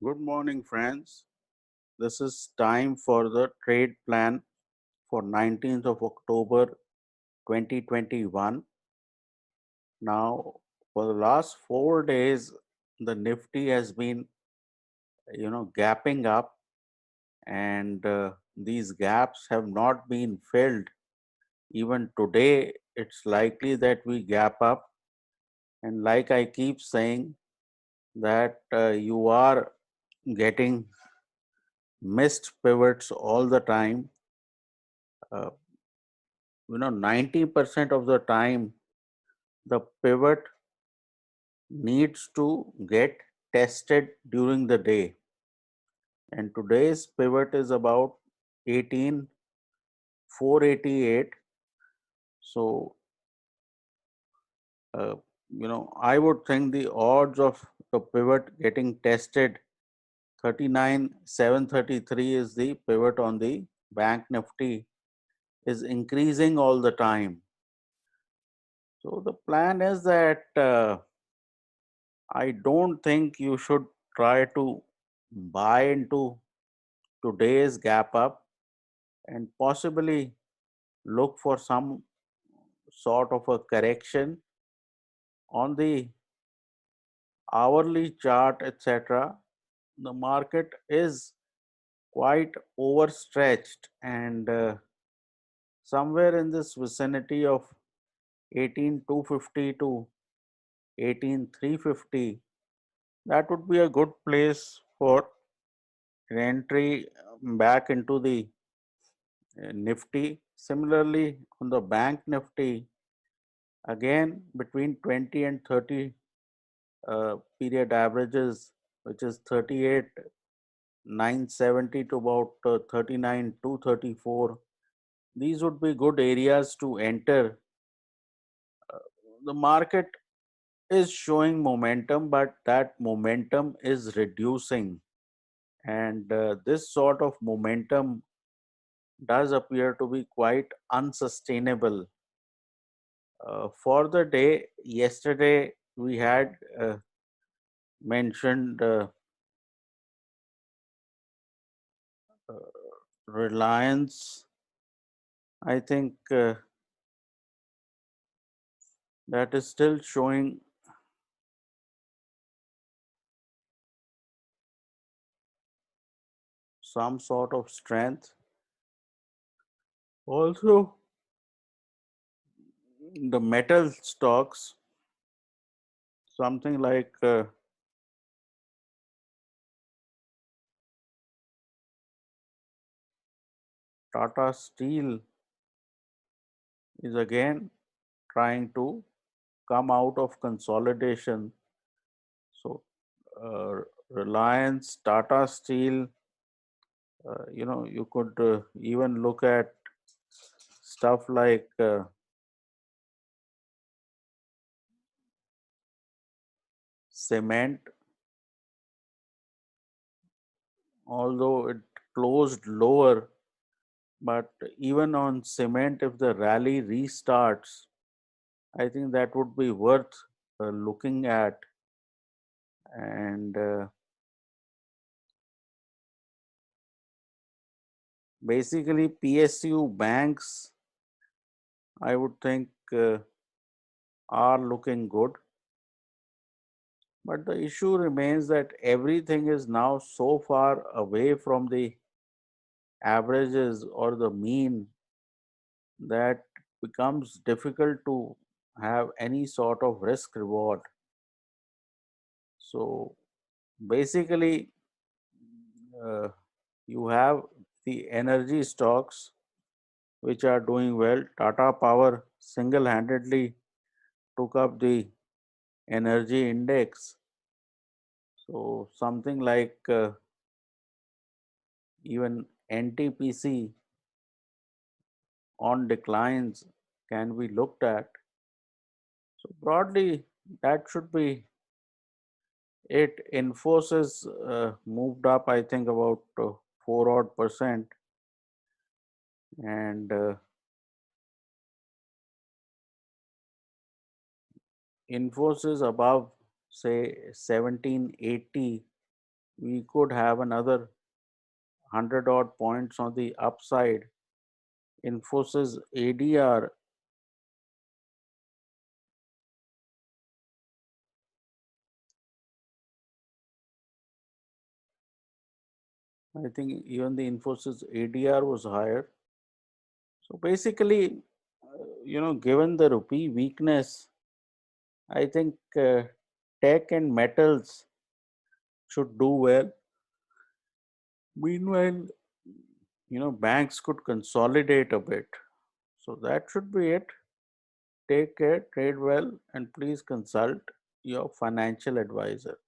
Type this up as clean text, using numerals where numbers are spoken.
Good morning, friends. This is time for the trade plan for 19th of October 2021. Now, for the last 4 days, the Nifty has been, gapping up, and these gaps have not been filled. Even today, it's likely that we gap up. And like I keep saying, that you are getting missed pivots all the time. Uh, 90% of the time the pivot needs to get tested during the day, and today's pivot is about 18488. So I would think the odds of the pivot getting tested 39733 is the pivot on the bank nifty is increasing all the time. So the plan is that I don't think you should try to buy into today's gap up and possibly look for some sort of a correction on the hourly chart, etc. The market is quite overstretched, and somewhere in this vicinity of 18250 to 18350, that would be a good place for an entry back into the Nifty. Similarly, on the bank Nifty, again between 20 and 30 period averages, which is 38,970 to about 39,234. These would be good areas to enter. The market is showing momentum, but that momentum is reducing. And this sort of momentum does appear to be quite unsustainable. For the day, yesterday we had mentioned Reliance. I think that is still showing some sort of strength. Also, the metal stocks, something like Tata Steel, is again trying to come out of consolidation. So, Reliance, Tata Steel, you could even look at stuff like cement, although it closed lower. But even on cement, if the rally restarts, I think that would be worth looking at. And basically, PSU banks, I would think, are looking good. But the issue remains that everything is now so far away from the averages or the mean that becomes difficult to have any sort of risk reward. So basically, uh, you have the energy stocks which are doing well. Tata Power single handedly took up the energy index. So something like even NTPC on declines can be looked at. So broadly, that should be it. Infosys moved up, I think, about 4 odd percent, and Infosys above, say, 1780. we could have another 100 odd points on the upside. Infosys ADR, I think even the Infosys ADR was higher. So basically, given the rupee weakness, I think tech and metals should do well. Meanwhile, banks could consolidate a bit. So that should be it. Take care, trade well, and please consult your financial advisor.